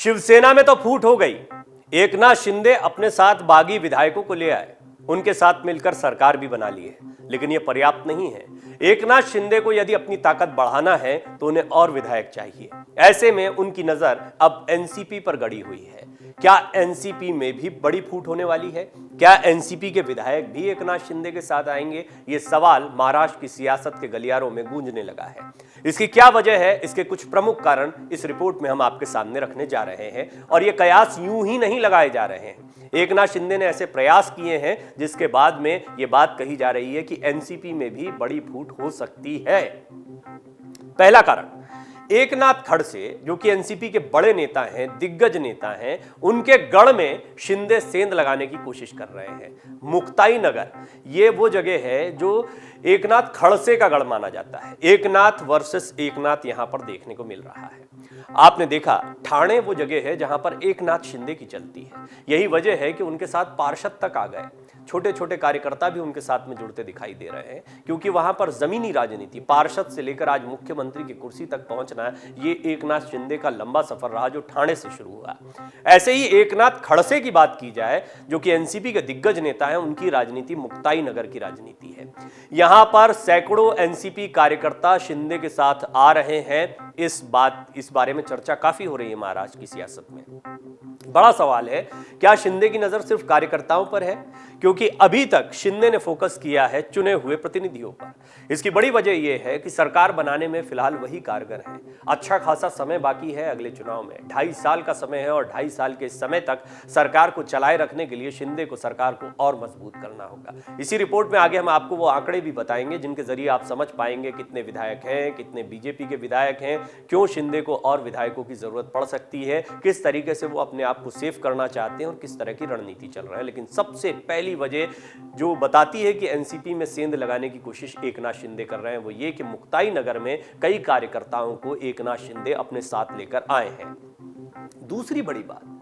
शिवसेना में तो फूट हो गई। एकनाथ शिंदे अपने साथ बागी विधायकों को ले आए, उनके साथ मिलकर सरकार भी बना ली है, लेकिन यह पर्याप्त नहीं है। एकनाथ शिंदे को यदि अपनी ताकत बढ़ाना है तो उन्हें और विधायक चाहिए। ऐसे में उनकी नजर अब एनसीपी पर गड़ी हुई है। क्या एनसीपी में भी बड़ी फूट होने वाली है? क्या एनसीपी के विधायक भी एकनाथ शिंदे के साथ आएंगे? ये सवाल महाराष्ट्र की सियासत के गलियारों में गूंजने लगा है। इसकी क्या वजह है? इसके कुछ प्रमुख कारण इस रिपोर्ट में हम आपके सामने रखने जा रहे हैं, और ये कयास यूं ही नहीं लगाए जा रहे हैं। एकनाथ शिंदे ने ऐसे प्रयास किए हैं जिसके बाद में ये बात कही जा रही है कि एनसीपी में भी बड़ी फूट हो सकती है। पहला कारण, एकनाथ खड़से जो कि एनसीपी के बड़े नेता हैं, दिग्गज नेता हैं, उनके गढ़ में शिंदे सेंध लगाने की कोशिश कर रहे हैं। मुक्ताई नगर ये वो जगह है जो एकनाथ खड़से का गढ़ माना जाता है। एकनाथ वर्सेस एकनाथ यहां पर देखने को मिल रहा है। आपने देखा ठाणे वो जगह है जहां पर एकनाथ शिंदे की चलती है। यही वजह है कि उनके साथ पार्षद तक आ गए, छोटे छोटे कार्यकर्ता भी उनके साथ में जुड़ते दिखाई दे रहे हैं, क्योंकि वहां पर जमीनी राजनीति, पार्षद से लेकर आज मुख्यमंत्री की कुर्सी तक पहुंचना, ये एकनाथ शिंदे का लंबा सफर रहा जो ठाणे से शुरू हुआ। ऐसे ही एकनाथ खड़से की बात की जाए जो कि एनसीपी के दिग्गज नेता हैं, उनकी राजनीति मुक्ताई नगर की राजनीति है। यहां पर सैकड़ों एनसीपी कार्यकर्ता शिंदे के साथ आ रहे हैं। इस बारे में चर्चा काफी हो रही है महाराष्ट्र की सियासत में। बड़ा सवाल है, क्या शिंदे की नजर सिर्फ कार्यकर्ताओं पर है? क्योंकि अभी तक शिंदे ने फोकस किया है चुने हुए प्रतिनिधियों पर। इसकी बड़ी वजह यह है कि सरकार बनाने में फिलहाल वही कारगर है। अच्छा खासा समय बाकी है अगले चुनाव में, 2.5 साल का समय है, और 2.5 साल के समय तक सरकार को चलाए रखने के लिए शिंदे को सरकार को और मजबूत करना होगा। इसी रिपोर्ट में आगे हम आपको वो आंकड़े भी बताएंगे जिनके जरिए आप समझ पाएंगे कितने विधायक हैं, कितने बीजेपी के विधायक हैं, क्यों शिंदे को और विधायकों की जरूरत पड़ सकती है, किस तरीके से वो अपने आप को सेफ करना चाहते हैं और किस तरह की रणनीति चल रहा है। लेकिन सबसे पहली वजह जो बताती है कि एनसीपी में सेंध लगाने की कोशिश एकनाथ शिंदे कर रहे हैं, वो ये कि मुक्ताई नगर में कई कार्यकर्ताओं को एकनाथ शिंदे अपने साथ लेकर आए हैं। दूसरी बड़ी बात,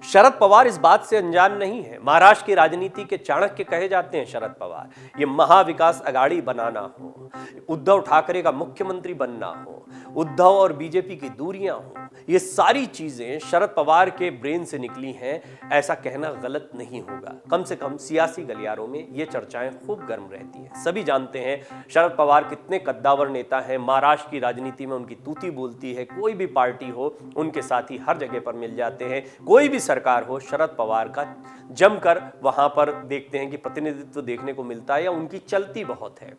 शरद पवार इस बात से अनजान नहीं है। महाराष्ट्र की राजनीति के चाणक्य कहे जाते हैं शरद पवार। ये महाविकास अघाड़ी बनाना हो, उद्धव ठाकरे का मुख्यमंत्री बनना हो, उद्धव और बीजेपी की दूरियां हो, ये सारी चीजें शरद पवार के ब्रेन से निकली हैं, ऐसा कहना गलत नहीं होगा। कम से कम सियासी गलियारों में ये चर्चाएं खूब गर्म रहती हैं। सभी जानते हैं शरद पवार कितने कद्दावर नेता हैं। महाराष्ट्र की राजनीति में उनकी तूती बोलती है। कोई भी पार्टी हो, उनके साथी हर जगह पर मिल जाते हैं। कोई भी सरकार हो, शरद पवार का जमकर वहां पर देखते हैं कि प्रतिनिधित्व देखने को मिलता है या उनकी चलती बहुत है।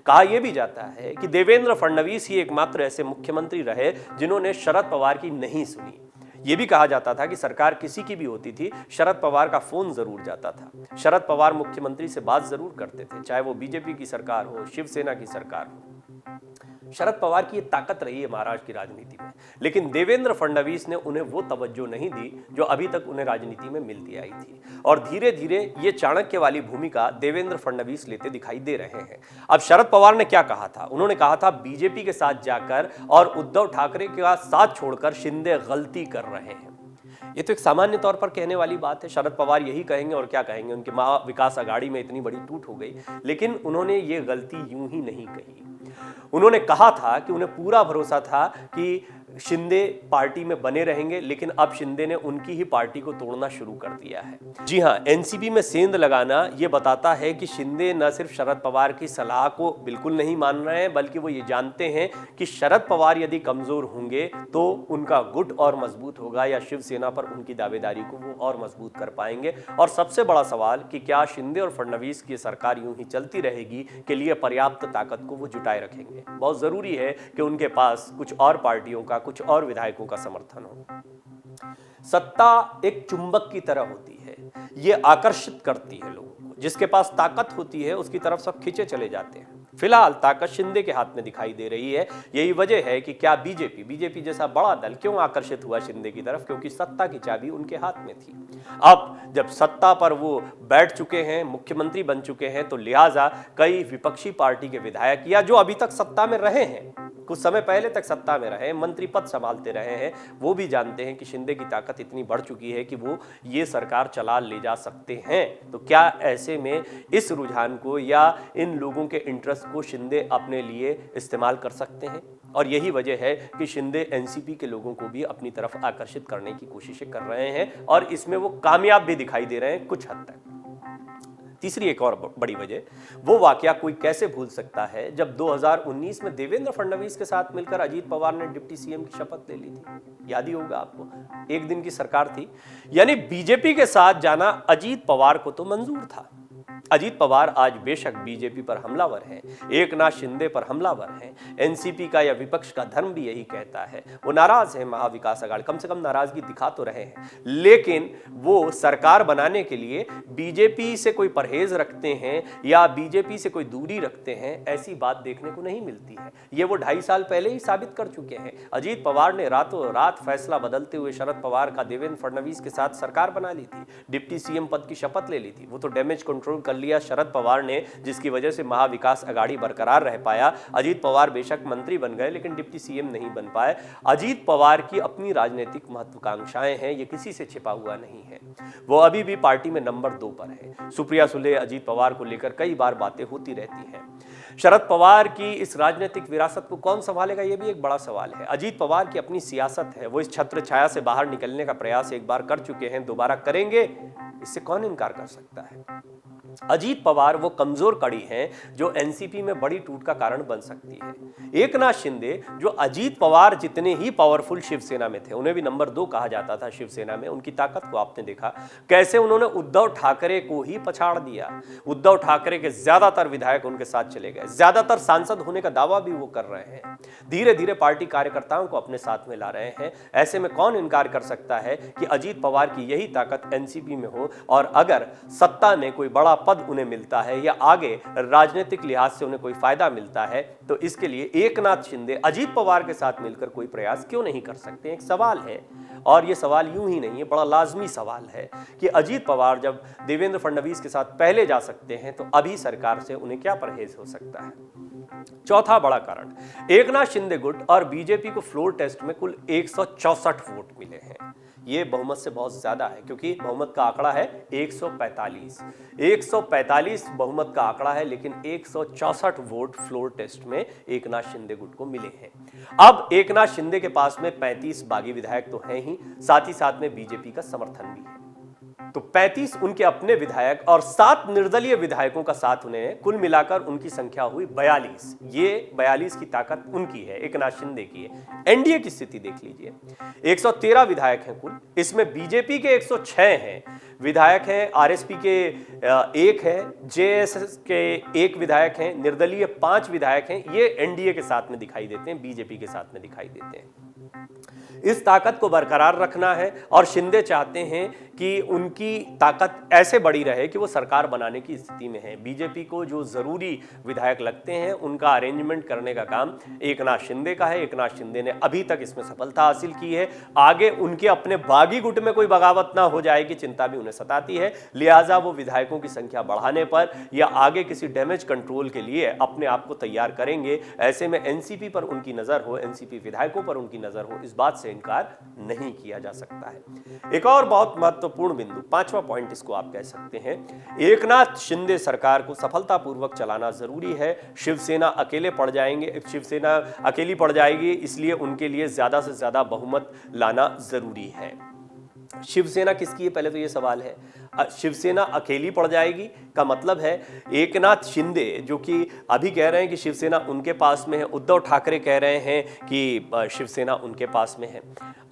कहा यह भी जाता है कि देवेंद्र फडणवीस ही एकमात्र ऐसे मुख्यमंत्री रहे जिन्होंने शरद पवार की नहीं सुनी। यह भी कहा जाता था कि सरकार किसी की भी होती थी, शरद पवार का फोन जरूर जाता था। शरद पवार मुख्यमंत्री से बात जरूर करते थे, चाहे वो बीजेपी की सरकार हो, शिवसेना की सरकार हो। शरद पवार की ये ताकत रही है महाराष्ट्र की राजनीति में, लेकिन देवेंद्र फडणवीस ने उन्हें वो तवज्जो नहीं दी जो अभी तक उन्हें राजनीति में मिलती आई थी, और धीरे धीरे ये चाणक्य वाली भूमिका देवेंद्र फडणवीस लेते दिखाई दे रहे हैं। अब शरद पवार ने क्या कहा था? उन्होंने कहा था बीजेपी के साथ जाकर और उद्धव ठाकरे का साथ छोड़कर शिंदे गलती कर रहे हैं। ये तो एक सामान्य तौर पर कहने वाली बात है। शरद पवार यही कहेंगे और क्या कहेंगे, उनके महाविकास अघाड़ी में इतनी बड़ी टूट हो गई, लेकिन उन्होंने ये गलती यूं ही नहीं कही। उन्होंने कहा था कि उन्हें पूरा भरोसा था कि शिंदे पार्टी में बने रहेंगे, लेकिन अब शिंदे ने उनकी ही पार्टी को तोड़ना शुरू कर दिया है। जी हां, एनसीपी में सेंध लगाना यह बताता है कि शिंदे न सिर्फ शरद पवार की सलाह को बिल्कुल नहीं मान रहे हैं, बल्कि वो ये जानते हैं कि शरद पवार यदि कमजोर होंगे तो उनका गुट और मजबूत होगा, या शिवसेना पर उनकी दावेदारी को वो और मजबूत कर पाएंगे। और सबसे बड़ा सवाल कि क्या शिंदे और फडणवीस की सरकार यूं ही चलती रहेगी के लिए पर्याप्त ताकत को वो जुटाए रखेंगे। बहुत जरूरी है कि उनके पास कुछ और पार्टियों का, कुछ और विधायकों का समर्थन हो। सत्ता एक चुंबक की तरह होती है, यह आकर्षित करती है लोगों को। जिसके पास ताकत होती है उसकी तरफ सब खींचे चले जाते हैं। फिलहाल ताकत शिंदे के हाथ में दिखाई दे रही है। यही वजह है कि क्या बीजेपी जैसा बड़ा दल क्यों आकर्षित हुआ शिंदे की तरफ, क्योंकि सत्ता की चाबी उनके हाथ में थी। अब जब सत्ता पर वो बैठ चुके हैं, मुख्यमंत्री बन चुके हैं, तो लिहाजा कई विपक्षी पार्टी के विधायक या जो अभी तक सत्ता में रहे हैं, कुछ समय पहले तक सत्ता में रहे, मंत्री पद संभालते रहे हैं, वो भी जानते हैं कि शिंदे की ताकत इतनी बढ़ चुकी है कि वो ये सरकार चला ले जा सकते हैं। तो क्या ऐसे में इस रुझान को या इन लोगों के इंटरेस्ट को शिंदे अपने लिए इस्तेमाल कर सकते हैं? और यही वजह है कि शिंदे एनसीपी के लोगों को भी अपनी तरफ आकर्षित करने की कोशिशें कर रहे हैं और इसमें वो कामयाब भी दिखाई दे रहे हैं कुछ हद तक। तीसरी एक और बड़ी वजह, वो वाकया कोई कैसे भूल सकता है जब 2019 में देवेंद्र फडणवीस के साथ मिलकर अजीत पवार ने डिप्टी सीएम की शपथ ले ली थी। याद ही होगा आपको, एक दिन की सरकार थी, यानी बीजेपी के साथ जाना अजीत पवार को तो मंजूर था। अजीत पवार आज बेशक बीजेपी पर हमलावर हैं, एकनाथ शिंदे पर हमलावर हैं, एनसीपी का या विपक्ष का धर्म भी यही कहता है, वो नाराज है महाविकास अघाड़ी, कम से कम नाराजगी दिखा तो रहे हैं, लेकिन वो सरकार बनाने के लिए बीजेपी से कोई परहेज रखते हैं या बीजेपी से कोई दूरी रखते हैं, ऐसी बात देखने को नहीं मिलती है। ये वो 2.5 साल पहले ही साबित कर चुके हैं। अजीत पवार ने रातों रात फैसला बदलते हुए शरद पवार का देवेंद्र फडणवीस के साथ सरकार बना ली थी, डिप्टी सीएम पद की शपथ ले ली थी। वो तो डैमेज कंट्रोल कर लिया शरद पवार ने, जिसकी वजह से महाविकास अघाड़ी बरकरार रह पाया। अजीत पवार बेशक मंत्री बन गए लेकिन डिप्टी सीएम नहीं बन पाए। अजीत पवार की अपनी राजनीतिक महत्वाकांक्षाएं हैं, ये किसी से छिपा हुआ नहीं है। वो अभी भी पार्टी में नंबर 2 पर है। सुप्रिया सुले अजीत पवार को लेकर कई बार बातें होती रहती हैं। शरद पवार की इस राजनीतिक विरासत को कौन संभालेगा, यह भी एक बड़ा सवाल है। अजीत पवार की अपनी सियासत है, वो इस छत्र छाया से बाहर निकलने का प्रयास एक बार कर चुके हैं, दोबारा करेंगे, इससे कौन इनकार कर सकता है। अजीत पवार वो कमजोर कड़ी हैं जो एनसीपी में बड़ी टूट का कारण बन सकती है। एकनाथ शिंदे जो अजीत पवार जितने ही पावरफुल शिवसेना में थे, उन्हें भी नंबर 2 कहा जाता था शिवसेना में, उनकी ताकत को आपने देखा कैसे उन्होंने उद्धव ठाकरे को ही पछाड़ दिया। उद्धव ठाकरे के ज्यादातर विधायक उनके साथ चले गए, ज्यादातर सांसद होने का दावा भी वो कर रहे हैं, धीरे धीरे पार्टी कार्यकर्ताओं को अपने साथ में ला रहे हैं। ऐसे में कौन इनकार कर सकता है कि अजीत पवार की यही ताकत एनसीपी में हो, और अगर सत्ता में कोई बड़ा पद उन्हें मिलता है या आगे राजनीतिक लिहाज से उन्हें कोई फायदा मिलता है, तो इसके लिए एकनाथ शिंदे अजीत पवार के साथ मिलकर कोई प्रयास क्यों नहीं कर सकते। एक सवाल है, और यह सवाल यूं ही नहीं है, बड़ा लाजमी सवाल है कि अजीत पवार जब देवेंद्र फडणवीस के साथ पहले जा सकते हैं तो अभी सरकार से उन्हें क्या परहेज हो सकता है। चौथा बड़ा कारण, एकनाथ शिंदे गुट और बीजेपी को फ्लोर टेस्ट में कुल 164 वोट मिले हैं। ये बहुमत से बहुत ज्यादा है, क्योंकि बहुमत का आंकड़ा है 145 बहुमत का आंकड़ा है, लेकिन 164 वोट फ्लोर टेस्ट में एकनाथ शिंदे गुट को मिले हैं। अब एकनाथ शिंदे के पास में 35 बागी विधायक तो हैं ही, साथ ही साथ में बीजेपी का समर्थन भी है, तो 35 उनके अपने विधायक और 7 निर्दलीय विधायकों का साथ उन्हें, कुल मिलाकर उनकी संख्या हुई 42। ये 42 की ताकत उनकी है, एकनाथ शिंदे की है। एनडीए की स्थिति देख लीजिए, 113 विधायक हैं कुल, इसमें बीजेपी के 106 हैं विधायक हैं, आरएसपी के 1 है, जेएसएस के 1 विधायक हैं, निर्दलीय 5 विधायक हैं। ये एनडीए के साथ में दिखाई देते हैं, बीजेपी के साथ में दिखाई देते हैं। इस ताकत को बरकरार रखना है और शिंदे चाहते हैं कि उनकी ताकत ऐसे बड़ी रहे कि वो सरकार बनाने की स्थिति में है। बीजेपी को जो जरूरी विधायक लगते हैं उनका अरेंजमेंट करने का काम एकनाथ शिंदे का है। एकनाथ शिंदे ने अभी तक इसमें सफलता हासिल की है। आगे उनके अपने बागी गुट में कोई बगावत ना हो जाए की चिंता भी उन्हें सताती है, लिहाजा वो विधायकों की संख्या बढ़ाने पर या आगे किसी डैमेज कंट्रोल के लिए अपने आप को तैयार करेंगे। ऐसे में एनसीपी पर उनकी नजर हो, एनसीपी विधायकों पर उनकी नजर हो, इस बात से इनकार नहीं किया जा सकता है। एक और बहुत महत्वपूर्ण बिंदु, 5वां पॉइंट इसको आप कह सकते हैं, एकनाथ शिंदे सरकार को सफलतापूर्वक चलाना जरूरी है। शिवसेना अकेले पड़ जाएंगे, शिवसेना अकेली पड़ जाएगी, इसलिए उनके लिए ज्यादा से ज्यादा बहुमत लाना जरूरी है। शिवसेना किसकी है, पहले तो ये सवाल है। शिवसेना अकेली पड़ जाएगी का मतलब है एकनाथ शिंदे जो कि अभी कह रहे हैं कि शिवसेना उनके पास में है, उद्धव ठाकरे कह रहे हैं कि शिवसेना उनके पास में है।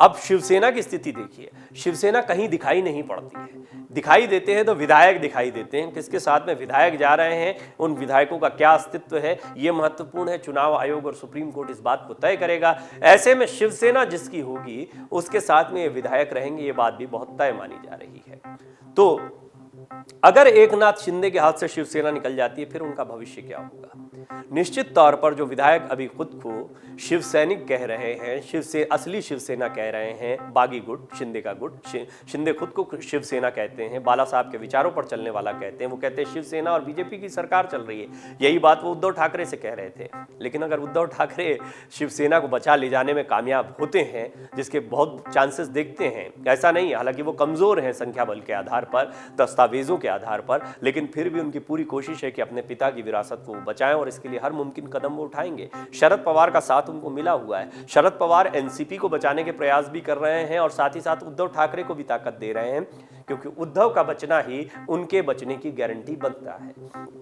अब शिवसेना की स्थिति देखिए, शिवसेना कहीं दिखाई नहीं पड़ती है, दिखाई देते हैं तो विधायक दिखाई देते हैं। किसके साथ में विधायक जा रहे हैं, उन विधायकों का क्या अस्तित्व है, यह महत्वपूर्ण है। चुनाव आयोग और सुप्रीम कोर्ट इस बात को तय करेगा। ऐसे में शिवसेना जिसकी होगी उसके साथ में ये विधायक रहेंगे, ये बात भी बहुत तय मानी जा रही है। तो अगर एकनाथ शिंदे के हाथ से शिवसेना निकल जाती है फिर उनका भविष्य क्या होगा। निश्चित तौर पर जो विधायक अभी खुद को शिव सैनिक कह रहे हैं, असली शिवसेना कह रहे हैं, बागी गुट, शिंदे का गुट, शिंदे खुद को शिवसेना कहते हैं, बाला साहब के विचारों पर चलने वाला कहते हैं। वो कहते हैं शिवसेना और बीजेपी की सरकार चल रही है। यही बात वो उद्धव ठाकरे से कह रहे थे। लेकिन अगर उद्धव ठाकरे शिवसेना को बचा ले जाने में कामयाब होते हैं, जिसके बहुत चांसेस देखते हैं, ऐसा नहीं है, हालांकि वो कमजोर हैं संख्या बल के आधार पर, दस्तावेजों दस्तावेजों के आधार पर, लेकिन फिर भी उनकी पूरी कोशिश है कि अपने पिता की विरासत को बचाएं और इसके लिए हर मुमकिन कदम वो उठाएंगे। शरद पवार का साथ उनको मिला हुआ है। शरद पवार एनसीपी को बचाने के प्रयास भी कर रहे हैं और साथ ही साथ उद्धव ठाकरे को भी ताकत दे रहे हैं, क्योंकि उद्धव का बचना ही उनके बचने की गारंटी बनता है।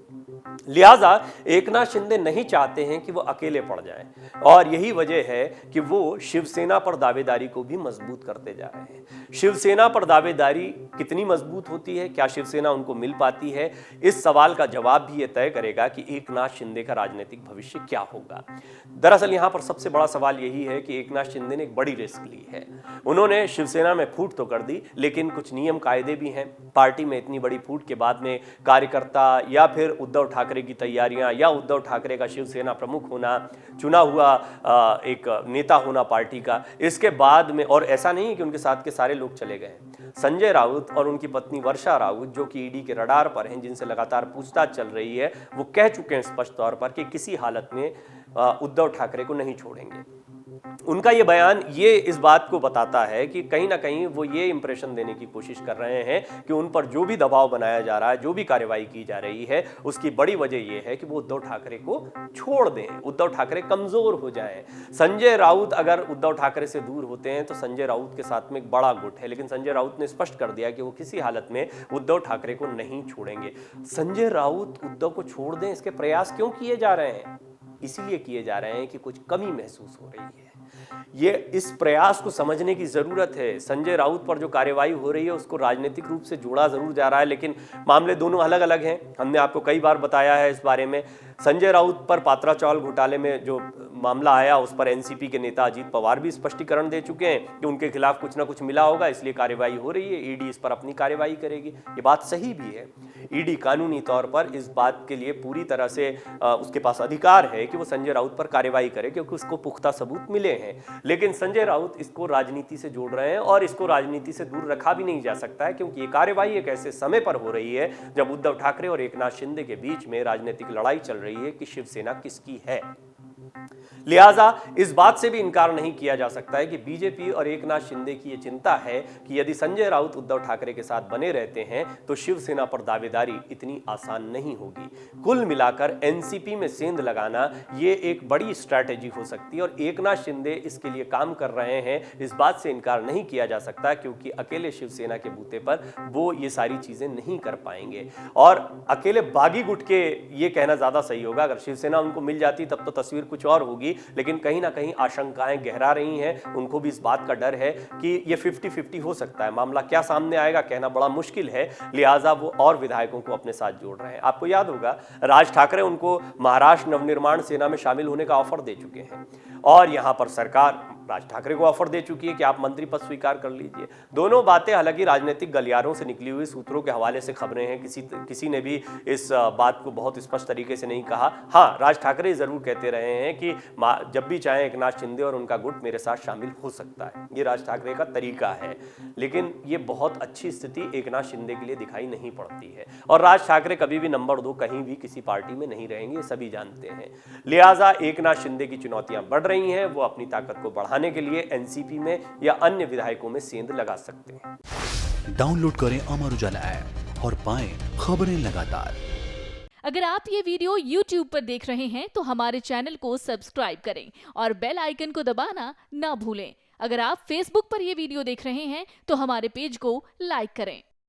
लिहाजा एकनाथ शिंदे नहीं चाहते हैं कि वो अकेले पड़ जाएं और यही वजह है कि वो शिवसेना पर दावेदारी को भी मजबूत करते जा रहे हैं। शिवसेना पर दावेदारी कितनी मजबूत होती है, क्या शिवसेना उनको मिल पाती है, इस सवाल का जवाब भी ये तय करेगा कि एकनाथ शिंदे का राजनीतिक भविष्य क्या होगा। दरअसल यहां पर सबसे बड़ा सवाल यही है कि एकनाथ शिंदे ने एक बड़ी रिस्क ली है। उन्होंने शिवसेना में फूट तो कर दी, लेकिन कुछ नियम कायदे भी हैं। पार्टी में इतनी बड़ी फूट के बाद में कार्यकर्ता या फिर उद्धव ठाकरे की तैयारियां या उद्धव ठाकरे का शिवसेना प्रमुख होना, चुना हुआ एक नेता होना पार्टी का, इसके बाद में, और ऐसा नहीं है कि उनके साथ के सारे लोग चले गए। संजय राउत और उनकी पत्नी वर्षा राउत, जो कि ईडी के रडार पर हैं, जिनसे लगातार पूछताछ चल रही है, वो कह चुके हैं स्पष्ट तौर पर कि किसी हालत में उद्धव ठाकरे को नहीं छोड़ेंगे। उनका ये बयान ये इस बात को बताता है कि कहीं ना कहीं वो ये इंप्रेशन देने की कोशिश कर रहे हैं कि उन पर जो भी दबाव बनाया जा रहा है, जो भी कार्रवाई की जा रही है, उसकी बड़ी वजह ये है कि वो उद्धव ठाकरे को छोड़ दें, उद्धव ठाकरे कमजोर हो जाएं। संजय राउत अगर उद्धव ठाकरे से दूर होते हैं तो संजय राउत के साथ में एक बड़ा गुट है, लेकिन संजय राउत ने स्पष्ट कर दिया कि वो किसी हालत में उद्धव ठाकरे को नहीं छोड़ेंगे। संजय राउत उद्धव को छोड़ दें, इसके प्रयास क्यों किए जा रहे हैं? इसीलिए किए जा रहे हैं कि कुछ कमी महसूस हो रही है। ये इस प्रयास को समझने की जरूरत है। संजय राउत पर जो कार्रवाई हो रही है उसको राजनीतिक रूप से जोड़ा जरूर जा रहा है, लेकिन मामले दोनों अलग अलग हैं। हमने आपको कई बार बताया है इस बारे में। संजय राउत पर पात्रा चावल घोटाले में जो मामला आया, उस पर एनसीपी के नेता अजीत पवार भी स्पष्टीकरण दे चुके हैं कि उनके खिलाफ कुछ ना कुछ मिला होगा, इसलिए कार्रवाई हो रही है, ईडी इस पर अपनी कार्रवाई करेगी। ये बात सही भी है। ईडी कानूनी तौर पर इस बात के लिए पूरी तरह से उसके पास अधिकार है कि वो संजय राउत पर कार्रवाई करे, क्योंकि उसको पुख्ता सबूत मिले हैं। लेकिन संजय राउत इसको राजनीति से जोड़ रहे हैं और इसको राजनीति से दूर रखा भी नहीं जा सकता है, क्योंकि ये कार्रवाई एक ऐसे समय पर हो रही है जब उद्धव ठाकरे और एकनाथ शिंदे के बीच में राजनीतिक लड़ाई चल रही है कि शिवसेना किसकी है। लिहाजा इस बात से भी इनकार नहीं किया जा सकता है कि बीजेपी और एकनाथ शिंदे की यह चिंता है कि यदि संजय राउत उद्धव ठाकरे के साथ बने रहते हैं तो शिवसेना पर दावेदारी इतनी आसान नहीं होगी। कुल मिलाकर एनसीपी में सेंध लगाना ये एक बड़ी स्ट्रैटेजी हो सकती है और एकनाथ शिंदे इसके लिए काम कर रहे हैं, इस बात से इनकार नहीं किया जा सकता, क्योंकि अकेले शिवसेना के बूते पर वो ये सारी चीजें नहीं कर पाएंगे। और अकेले बागी गुट के ये कहना ज्यादा सही होगा। अगर शिवसेना उनको मिल जाती तब तो तस्वीर कुछ और होगी, लेकिन कहीं ना कहीं आशंकाएं गहरा रही हैं। उनको भी इस बात का डर है कि ये 50-50 हो सकता है। मामला क्या सामने आएगा कहना बड़ा मुश्किल है, लिहाजा वो और विधायकों को अपने साथ जोड़ रहे हैं। आपको याद होगा राज ठाकरे उनको महाराष्ट्र नवनिर्माण सेना में शामिल होने का ऑफर दे चुके हैं और यहां पर सरकार राज ठाकरे को ऑफर दे चुकी है कि आप मंत्री पद स्वीकार कर लीजिए। दोनों बातें हालांकि राजनीतिक गलियारों से निकली हुई सूत्रों के हवाले से खबरें हैं, किसी ने भी इस बात को बहुत स्पष्ट तरीके से नहीं कहा। हाँ, राज ठाकरे जरूर कहते रहे हैं कि जब भी चाहे एकनाथ शिंदे और उनका गुट मेरे साथ शामिल हो सकता है, ये राज ठाकरे का तरीका है, लेकिन ये बहुत अच्छी स्थिति एकनाथ शिंदे के लिए दिखाई नहीं पड़ती है। और राज ठाकरे कभी भी नंबर 2 कहीं भी किसी पार्टी में नहीं रहेंगे, सभी जानते हैं। लिहाजा एकनाथ शिंदे की चुनौतियां बढ़ रही हैं, वो अपनी ताकत को बढ़ाने के लिए एनसीपी में या अन्य विधायकों में सेंध लगा सकते हैं। डाउनलोड करें अमर उजाला ऐप और पाएं खबरें लगातार। अगर आप ये वीडियो YouTube पर देख रहे हैं तो हमारे चैनल को सब्सक्राइब करें और बेल आइकन को दबाना ना भूलें। अगर आप Facebook पर ये वीडियो देख रहे हैं तो हमारे पेज को लाइक करें।